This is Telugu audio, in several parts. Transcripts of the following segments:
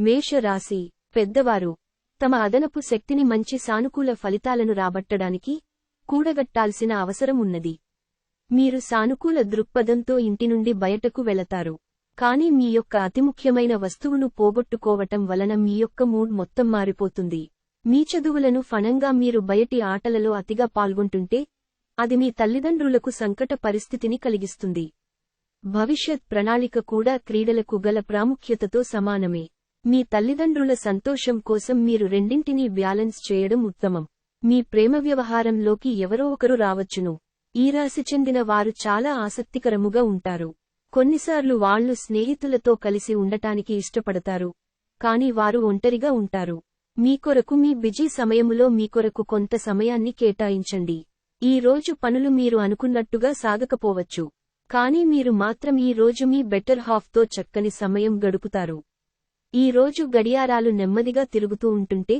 మేషరాశి పెద్దవారు తమ అదనపు శక్తిని మంచి సానుకూల ఫలితాలను రాబట్టడానికి కూడగట్టాల్సిన అవసరం ఉన్నది. మీరు సానుకూల దృక్పథంతో ఇంటి నుండి బయటకు వెళతారు. కానీ మీ యొక్క అతి ముఖ్యమైన వస్తువును పోగొట్టుకోవటం వలన మీ యొక్క మూడ్ మొత్తం మారిపోతుంది. మీ చదువులను ఫనంగా మీరు బయటి ఆటలలో అతిగా పాల్గొంటుంటే అది మీ తల్లిదండ్రులకు సంకట పరిస్థితిని కలిగిస్తుంది. భవిష్యత్ ప్రణాళిక కూడా క్రీడలకు గల ప్రాముఖ్యతతో సమానమే. మీ తల్లిదండ్రుల సంతోషం కోసం మీరు రెండింటినీ బ్యాలెన్స్ చేయడం ఉత్తమం. మీ ప్రేమ వ్యవహారంలోకి ఎవరో ఒకరు రావచ్చును. ఈ రాశి చెందిన వారు చాలా ఆసక్తికరముగా ఉంటారు. కొన్నిసార్లు వాళ్లు స్నేహితులతో కలిసి ఉండటానికి ఇష్టపడతారు, కాని వారు ఒంటరిగా ఉంటారు. మీ కొరకు మీ బిజీ సమయములో మీ కొరకు కొంత సమయాన్ని కేటాయించండి. ఈ రోజు పనులు మీరు అనుకున్నట్టుగా సాగకపోవచ్చు, కానీ మీరు మాత్రం ఈ రోజు మీ బెటర్ హాఫ్తో చక్కని సమయం గడుపుతారు. ఈ రోజు గడియారాలు నెమ్మదిగా తిరుగుతూ ఉంటుంటే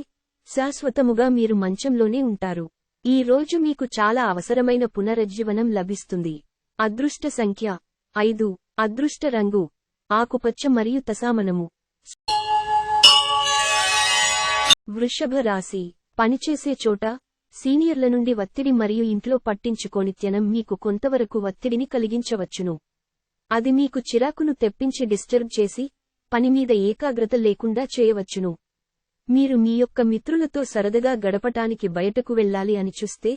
శాశ్వతముగా మీరు మంచంలోనే ఉంటారు. ఈ రోజు మీకు చాలా అవసరమైన పునరుజ్జీవనం లభిస్తుంది. అదృష్ట సంఖ్య 5. అదృష్ట రంగు ఆకుపచ్చ మరియు తసామనము. వృషభ రాశి పనిచేసే చోట సీనియర్ల నుండి ఒత్తిడి మరియు ఇంట్లో పట్టించుకోనిత్యనం మీకు కొంతవరకు ఒత్తిడిని కలిగించవచ్చును. అది మీకు చిరాకును తెప్పించి డిస్టర్బ్ చేసి పనిమీద ఏకాగ్రత లేకుండా చేయవచ్చును. మీరు మీ యొక్క మిత్రులతో సరదాగా గడపటానికి బయటకు వెళ్లాలి అని చూస్తే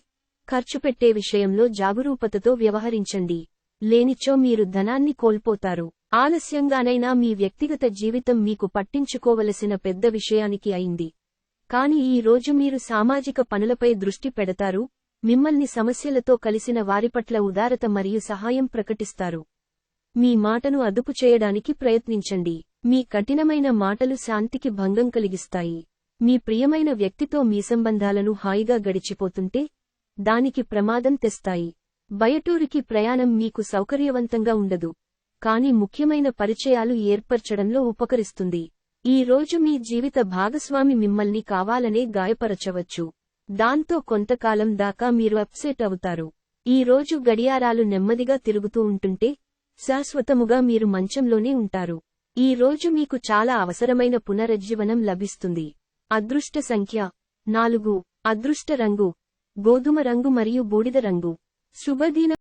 ఖర్చు పెట్టే విషయంలో జాగరూకతతో వ్యవహరించండి. లేనిచో మీరు ధనాన్ని కోల్పోతారు. ఆలస్యంగానైనా మీ వ్యక్తిగత జీవితం మీకు పట్టించుకోవలసిన పెద్ద విషయానికి అయింది. కాని ఈ రోజు మీరు సామాజిక పనులపై దృష్టి పెడతారు. మిమ్మల్ని సమస్యలతో కలిసిన వారిపట్ల ఉదారత మరియు సహాయం ప్రకటిస్తారు. మీ మాటను అదుపు చేయడానికి ప్రయత్నించండి. మీ కఠినమైన మాటలు శాంతికి భంగం కలిగిస్తాయి. మీ ప్రియమైన వ్యక్తితో మీ సంబంధాలను హాయిగా గడిచిపోతుంటే దానికి ప్రమాదం తెస్తాయి. బయటూరికి ప్రయాణం మీకు సౌకర్యవంతంగా ఉండదు, కాని ముఖ్యమైన పరిచయాలు ఏర్పరచడంలో ఉపకరిస్తుంది. ఈ రోజు మీ జీవిత భాగస్వామి మిమ్మల్ని కావాలనే గాయపరచవచ్చు. దాంతో కొంతకాలం దాకా మీరు అప్సెట్ అవుతారు. ఈ రోజు గడియారాలు నెమ్మదిగా తిరుగుతూ ఉంటుంటే శాశ్వతముగా మీరు మంచంలోనే ఉంటారు. ఈ రోజు మీకు చాలా అవసరమైన పునరుజ్జీవనం లభిస్తుంది. అదృష్ట సంఖ్య 4. అదృష్ట రంగు గోధుమ రంగు మరియు బూడిద రంగు. శుభదినం.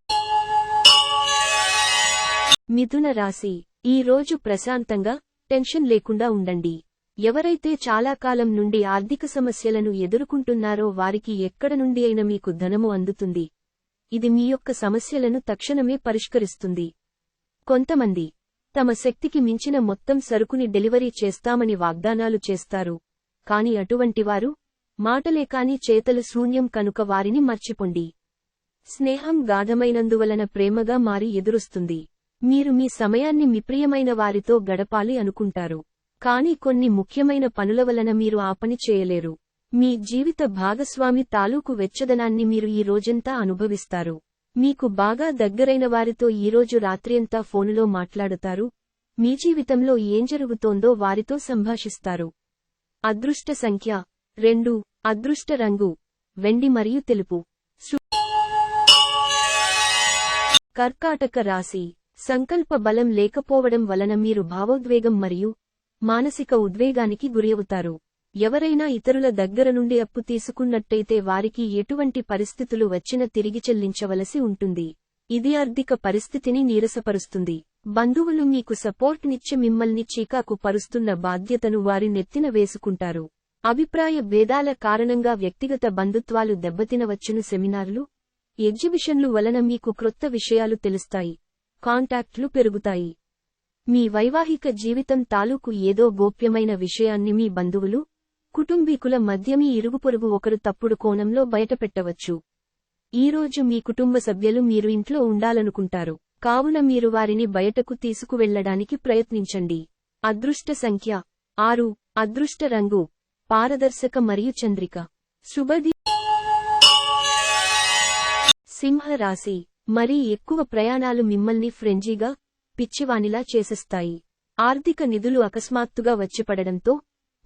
మిథున రాశి ఈ రోజు ప్రశాంతంగా టెన్షన్ లేకుండా ఉండండి. ఎవరైతే చాలా కాలం నుండి ఆర్థిక సమస్యలను ఎదుర్కొంటున్నారో వారికి ఎక్కడ నుండి అయినా మీకు ధనము అందుతుంది. ఇది మీ యొక్క సమస్యలను తక్షణమే పరిష్కరిస్తుంది. కొంతమంది తమ శక్తికి మించిన మొత్తం సరుకుని డెలివరీ చేస్తామని వాగ్దానాలు చేస్తారు, కాని అటువంటివారు మాటలే కాని చేతలు శూన్యం కనుక వారిని మర్చిపోండి. స్నేహం గాఢమైనందువలన ప్రేమగా మారి ఎదురొస్తుంది. మీరు మీ సమయాన్ని మీ ప్రియమైన వారితో గడపాలి అనుకుంటారు, కాని కొన్ని ముఖ్యమైన పనుల వలన మీరు ఆ పని చేయలేరు. మీ జీవిత భాగస్వామి తాలూకు వెచ్చదనాన్ని మీరు ఈ రోజంతా అనుభవిస్తారు. మీకు బాగా దగ్గరైన వారితో ఈరోజు రాత్రియంతా ఫోనులో మాట్లాడుతారు. మీ జీవితంలో ఏం జరుగుతోందో వారితో సంభాషిస్తారు. అదృష్ట సంఖ్య 2. అదృష్ట రంగు వెండి మరియు తెలుపు. కర్కాటక రాశి సంకల్ప బలం లేకపోవడం వలన మీరు భావోద్వేగం మరియు మానసిక ఉద్వేగానికి గురవుతారు. ఎవరైనా ఇతరుల దగ్గర నుండి అప్పు తీసుకున్నట్టయితే వారికి ఎటువంటి పరిస్థితులు వచ్చినా తిరిగి చెల్లించవలసి ఉంటుంది. ఇది ఆర్థిక పరిస్థితిని నీరసపరుస్తుంది. బంధువులు మీకు సపోర్ట్ నిచ్చి మిమ్మల్ని చీకాకు పరుస్తున్న బాధ్యతను వారి నెత్తిన వేసుకుంటారు. అభిప్రాయ భేదాల కారణంగా వ్యక్తిగత బంధుత్వాలు దెబ్బతినవచ్చును. సెమినార్లు, ఎగ్జిబిషన్లు వలన మీకు క్రొత్త విషయాలు తెలుస్తాయి. కాంటాక్ట్లు పెరుగుతాయి. మీ వైవాహిక జీవితం తాలూకు ఏదో గోప్యమైన విషయాన్ని మీ బంధువులు, కుటుంబీకుల మధ్య మీ ఇరుగుపొరుగు ఒకరు తప్పుడు కోణంలో బయటపెట్టవచ్చు. ఈరోజు మీ కుటుంబ సభ్యులు మీరు ఇంట్లో ఉండాలనుకుంటారు, కావున మీరు వారిని బయటకు తీసుకువెళ్లడానికి ప్రయత్నించండి. అదృష్ట సంఖ్య 6. అదృష్ట రంగు పారదర్శక మరియు చంద్రిక. శుభది. సింహ రాశి మరీ ఎక్కువ ప్రయాణాలు మిమ్మల్ని ఫ్రెంజీగా, పిచ్చివానిలా చేసేస్తాయి. ఆర్థిక నిధులు అకస్మాత్తుగా వచ్చిపడడంతో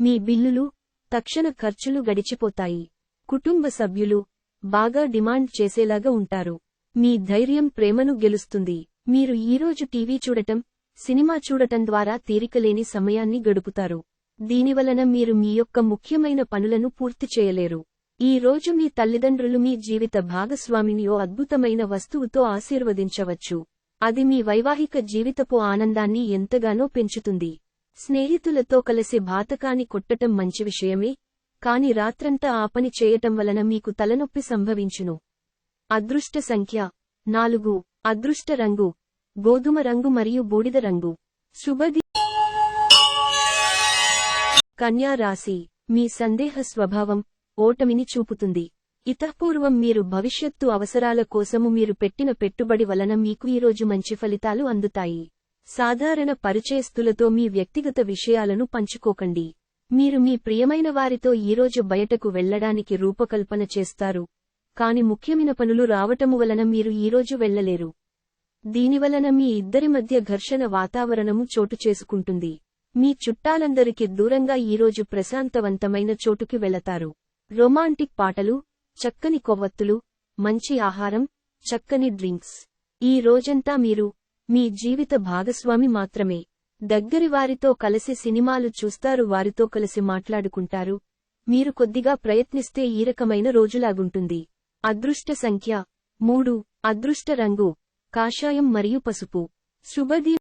మీ బిల్లులు, తక్షణ ఖర్చులు గడిచిపోతాయి. కుటుంబ సభ్యులు బాగా డిమాండ్ చేసేలాగా ఉంటారు. మీ ధైర్యం ప్రేమను గెలుస్తుంది. మీరు ఈరోజు టీవీ చూడటం, సినిమా చూడటం ద్వారా తీరికలేని సమయాన్ని గడుపుతారు. దీనివలన మీరు మీ యొక్క ముఖ్యమైన పనులను పూర్తి చేయలేరు. ఈ రోజు మీ తల్లిదండ్రులు మీ జీవిత భాగస్వామిని ఓ అద్భుతమైన వస్తువుతో ఆశీర్వదించవచ్చు. అది మీ వైవాహిక జీవితపు ఆనందాన్ని ఎంతగానో పెంచుతుంది. స్నేహితులతో కలిసి బాతకాని కొట్టటం మంచి విషయమే, కాని రాత్రంతా ఆ పని చేయటం వలన మీకు తలనొప్పి సంభవించును. అదృష్ట సంఖ్య 4. అదృష్ట రంగు గోధుమ రంగు మరియు బూడిద రంగు. శుభది. కన్యా రాశి. మీ సందేహ స్వభావం ఓటమిని చూపుతుంది. ఇతపూర్వం మీరు భవిష్యత్తు అవసరాల కోసము మీరు పెట్టిన పెట్టుబడి వలన మీకు ఈరోజు మంచి ఫలితాలు అందుతాయి. సాధారణ పరిచయస్తులతో మీ వ్యక్తిగత విషయాలను పంచుకోకండి. మీరు మీ ప్రియమైన వారితో ఈరోజు బయటకు వెళ్లడానికి రూపకల్పన చేస్తారు, కాని ముఖ్యమైన పనులు రావటము వలన మీరు ఈరోజు వెళ్లలేరు. దీనివలన మీ ఇద్దరి మధ్య ఘర్షణ వాతావరణము చోటు చేసుకుంటుంది. మీ చుట్టాలందరికి దూరంగా ఈరోజు ప్రశాంతవంతమైన చోటుకి వెళతారు. రొమాంటిక్ పాటలు, చక్కని కొవ్వొత్తులు, మంచి ఆహారం, చక్కని డ్రింక్స్. ఈ రోజంతా మీరు మీ జీవిత భాగస్వామి మాత్రమే. దగ్గరి వారితో కలిసి సినిమాలు చూస్తారు, వారితో కలిసి మాట్లాడుకుంటారు. మీరు కొద్దిగా ప్రయత్నిస్తే ఈ రకమైన రోజులాగుంటుంది. అదృష్ట సంఖ్య 3. అదృష్ట రంగు కాషాయం మరియు పసుపు. శుభది.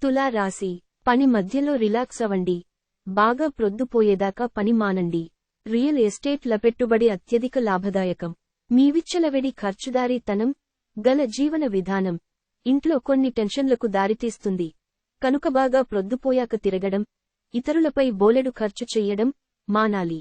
తులా రాశి. పని మధ్యలో రిలాక్స్ అవ్వండి. బాగా ప్రొద్దుపోయేదాకా పని మానండి. రియల్ ఎస్టేట్ల పెట్టుబడి అత్యధిక లాభదాయకం. మీ విచ్చలవిడి ఖర్చుదారీతనం గల జీవన విధానం ఇంట్లో కొన్ని టెన్షన్లకు దారితీస్తుంది. కనుక బాగా ప్రొద్దుపోయాక తిరగడం, ఇతరులపై బోలెడు ఖర్చు చెయ్యడం మానాలి.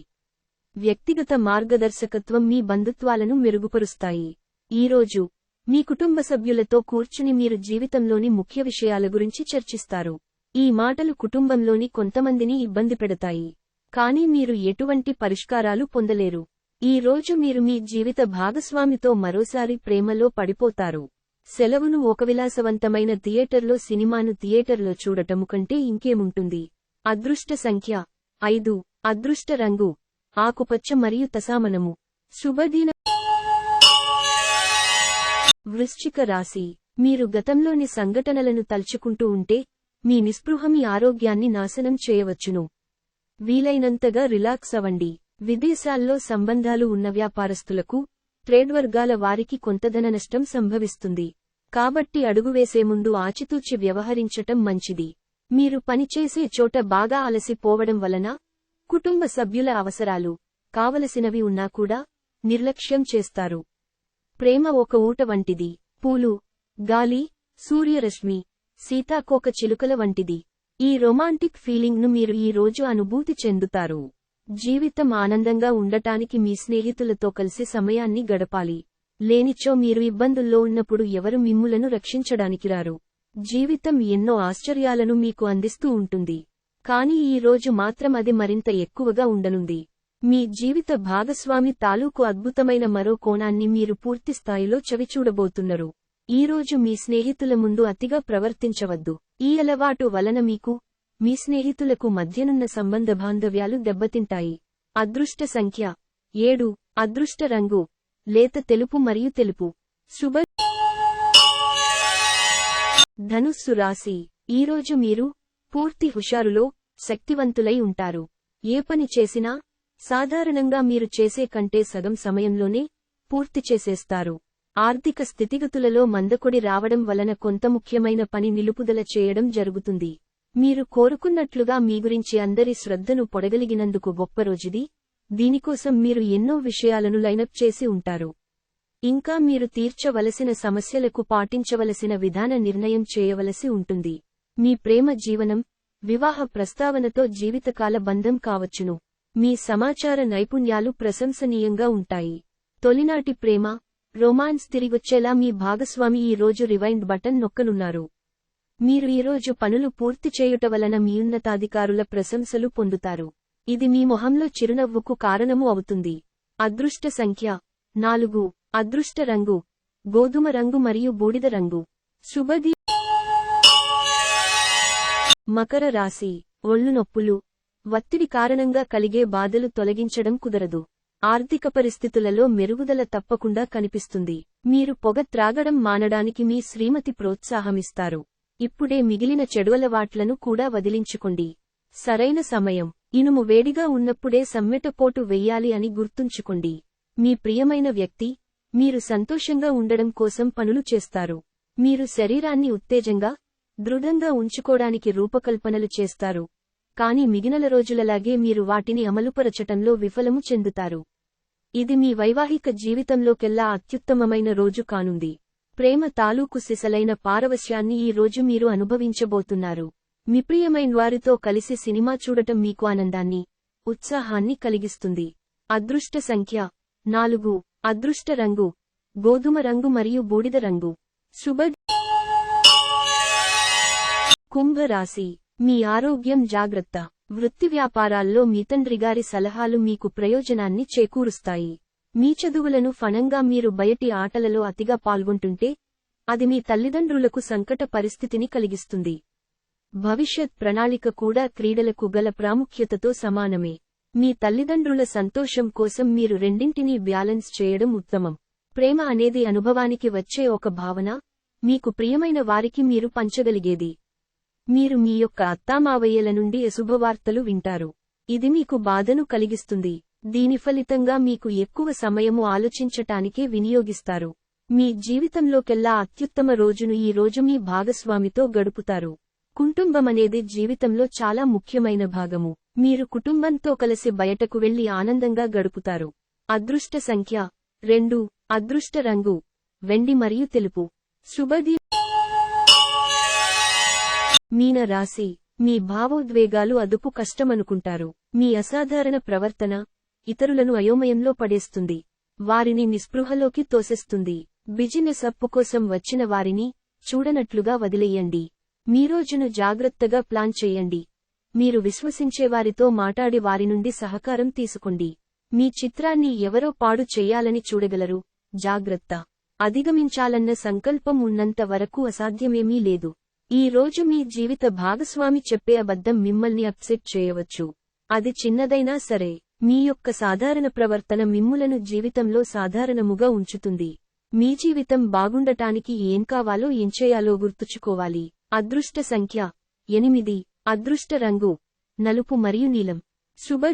వ్యక్తిగత మార్గదర్శకత్వం మీ బంధుత్వాలను మెరుగుపరుస్తాయి. ఈరోజు మీ కుటుంబ సభ్యులతో కూర్చుని మీరు జీవితంలోని ముఖ్య విషయాల గురించి చర్చిస్తారు. ఈ మాటలు కుటుంబంలోని కొంతమందిని ఇబ్బంది పెడతాయి, కానీ మీరు ఎటువంటి పరిష్కారాలు పొందలేరు. ఈ రోజు మీరు మీ జీవిత భాగస్వామితో మరోసారి ప్రేమలో పడిపోతారు. సెలవును ఒక విలాసవంతమైన థియేటర్లో సినిమాను థియేటర్లో చూడటము కంటే ఇంకేముంటుంది. అదృష్ట సంఖ్య 5. అదృష్ట రంగు ఆకుపచ్చ మరియు తసామనము. శుభదిన. వృశ్చిక రాశి. మీరు గతంలోని సంఘటనలను తలుచుకుంటూ ఉంటే మీ నిస్పృహ మీ ఆరోగ్యాన్ని నాశనం చేయవచ్చును. వీలైనంతగా రిలాక్స్ అవ్వండి. విదేశాల్లో సంబంధాలు ఉన్న వ్యాపారస్తులకు, ట్రేడ్ వర్గాల వారికి కొంతధన నష్టం సంభవిస్తుంది. కాబట్టి అడుగువేసే ముందు ఆచితూచి వ్యవహరించటం మంచిది. మీరు పనిచేసే చోట బాగా అలసిపోవడం వలన కుటుంబ సభ్యుల అవసరాలు కావలసినవి ఉన్నా కూడా నిర్లక్ష్యం చేస్తారు. ప్రేమ ఒక ఊట వంటిది. పూలు, గాలి, సూర్యరశ్మి, సీతాకోక చిలుకల వంటిది. ఈ రొమాంటిక్ ఫీలింగ్ను మీరు ఈ రోజు అనుభూతి చెందుతారు. జీవితం ఆనందంగా ఉండటానికి మీ స్నేహితులతో కలిసి సమయాన్ని గడపాలి. లేనిచో మీరు ఇబ్బందుల్లో ఉన్నప్పుడు ఎవరు మిమ్ములను రక్షించడానికి రారు. జీవితం ఎన్నో ఆశ్చర్యాలను మీకు అందిస్తూ ఉంటుంది, కానీ ఈ రోజు మాత్రం అది మరింత ఎక్కువగా ఉండనుంది. మీ జీవిత భాగస్వామి తాలూకు అద్భుతమైన మరో కోణాన్ని మీరు పూర్తిస్థాయిలో చవిచూడబోతున్నారు. ఈరోజు మీ స్నేహితుల ముందు అతిగా ప్రవర్తించవద్దు. ఈ అలవాటు వలన మీకు, మీ స్నేహితులకు మధ్యనున్న సంబంధ బాంధవ్యాలు దెబ్బతింటాయి. అదృష్ట సంఖ్య 7. అదృష్ట రంగు లేత తెలుపు మరియు తెలుపు. శుభ. ధనుస్సు రాశి. ఈరోజు మీరు పూర్తి హుషారులో శక్తివంతులై ఉంటారు. ఏ పని చేసినా సాధారణంగా మీరు చేసే కంటే సగం సమయంలోనే పూర్తి చేసేస్తారు. ఆర్థిక స్థితిగతులలో మందకొడి రావడం వలన కొంత ముఖ్యమైన పని నిలుపుదల చేయడం జరుగుతుంది. మీరు కోరుకున్నట్లుగా మీ గురించి అందరి శ్రద్ధను పొడగలిగినందుకు గొప్ప రోజుది. దీనికోసం మీరు ఎన్నో విషయాలను లైనప్ చేసి ఉంటారు. ఇంకా మీరు తీర్చవలసిన సమస్యలకు పాటించవలసిన విధాన నిర్ణయం చేయవలసి ఉంటుంది. మీ ప్రేమ జీవనం, వివాహ ప్రస్తావనతో జీవితకాల బంధం కావచ్చును. మీ సమాచార నైపుణ్యాలు ప్రశంసనీయంగా ఉంటాయి. తొలినాటి ప్రేమ, రొమాన్స్ తిరిగొచ్చేలా మీ భాగస్వామి ఈ రోజు రివైండ్ బటన్ నొక్కనున్నారు. మీరు ఈరోజు పనులు పూర్తి చేయుట వలన మీ ఉన్నతాధికారుల ప్రశంసలు పొందుతారు. ఇది మీ మొహంలో చిరునవ్వుకు కారణము అవుతుంది. అదృష్ట సంఖ్య 4. అదృష్ట రంగు గోధుమ రంగు మరియు బూడిద రంగు. శుభది. మకర రాశి. ఒళ్ళు నొప్పులు, ఒత్తిడి కారణంగా కలిగే బాధలు తొలగించడం కుదరదు. ఆర్థిక పరిస్థితులలో మెరుగుదల తప్పకుండా కనిపిస్తుంది. మీరు పొగ త్రాగడం మానడానికి మీ శ్రీమతి ప్రోత్సాహమిస్తారు. ఇప్పుడే మిగిలిన చెడులవాట్లను కూడా వదిలించుకోండి. సరైన సమయం. ఇనుము వేడిగా ఉన్నప్పుడే సమ్మెటపోటు వెయ్యాలి అని గుర్తుంచుకోండి. మీ ప్రియమైన వ్యక్తి, మీరు సంతోషంగా ఉండడం కోసం పనులు చేస్తారు. మీరు శరీరాన్ని ఉత్తేజంగా, దృఢంగా ఉంచుకోడానికి రూపకల్పనలు చేస్తారు. కాని మిగిలిన రోజులలాగే మీరు వాటిని అమలుపరచటంలో విఫలము చెందుతారు. ఇది మీ వైవాహిక జీవితంలోకెల్లా అత్యుత్తమమైన రోజు కానుంది. ప్రేమ తాలూకు సిసలైన పారవశ్యాన్ని ఈ రోజు మీరు అనుభవించబోతున్నారు. మీ ప్రియమైన వారితో కలిసి సినిమా చూడటం మీకు ఆనందాన్ని, ఉత్సాహాన్ని కలిగిస్తుంది. అదృష్ట సంఖ్య 4. అదృష్ట రంగు గోధుమ రంగు మరియు బూడిద రంగు. శుభ. కుంభరాశి. మీ ఆరోగ్యం జాగ్రత్త. వృత్తి వ్యాపారాల్లో మీ తండ్రిగారి సలహాలు మీకు ప్రయోజనాన్ని చేకూరుస్తాయి. మీ చదువులను ఫణంగా మీరు బయటి ఆటలలో అతిగా పాల్గొంటుంటే అది మీ తల్లిదండ్రులకు సంకట పరిస్థితిని కలిగిస్తుంది. భవిష్యత్ ప్రణాళిక కూడా క్రీడలకు గల ప్రాముఖ్యతతో సమానమే. మీ తల్లిదండ్రుల సంతోషం కోసం మీరు రెండింటినీ బ్యాలెన్స్ చేయడం ఉత్తమం. ప్రేమ అనేది అనుభవానికి వచ్చే ఒక భావన, మీకు ప్రియమైన వారికి మీరు పంచగలిగేది. మీరు మీ యొక్క అత్తామావయ్యల నుండి అశుభవార్తలు వింటారు. ఇది మీకు బాధను కలిగిస్తుంది. దీని ఫలితంగా మీకు ఎక్కువ సమయము ఆలోచించటానికే వినియోగిస్తారు. మీ జీవితంలోకెల్లా అత్యుత్తమ రోజును ఈ రోజు మీ భాగస్వామితో గడుపుతారు. కుటుంబమనేది జీవితంలో చాలా ముఖ్యమైన భాగము. మీరు కుటుంబంతో కలిసి బయటకు వెళ్లి ఆనందంగా గడుపుతారు. అదృష్ట సంఖ్య 2. అదృష్ట రంగు వెండి మరియు తెలుపు. శుభది. మీన రాశి. మీ భావోద్వేగాలు అదుపు కష్టమనుకుంటారు. మీ అసాధారణ ప్రవర్తన ఇతరులను అయోమయంలో పడేస్తుంది. వారిని నిస్పృహలోకి తోసేస్తుంది. బిజినెస్ అప్పు కోసం వచ్చిన వారిని చూడనట్లుగా వదిలేయండి. మీ రోజును జాగ్రత్తగా ప్లాన్ చేయండి. మీరు విశ్వసించేవారితో మాట్లాడి వారి నుండి సహకారం తీసుకోండి. మీ చిత్రాన్ని ఎవరో పాడు చెయ్యాలని చూడగలరు. జాగ్రత్త. అధిగమించాలన్న సంకల్పం ఉన్నంత వరకు అసాధ్యమేమీ లేదు. ఈ రోజు మీ జీవిత భాగస్వామి చెప్పే అబద్ధం మిమ్మల్ని అప్సెట్ చేయవచ్చు. అది చిన్నదైనా సరే, మీ యొక్క సాధారణ ప్రవర్తన మిమ్ములను జీవితంలో సాధారణముగా ఉంచుతుంది. మీ జీవితం బాగుండటానికి ఏం కావాలో ఏం చేయాలో గుర్తుంచుకోవాలి. అదృష్ట సంఖ్య 8. అదృష్ట రంగు నలుపు మరియు నీలం. శుభ.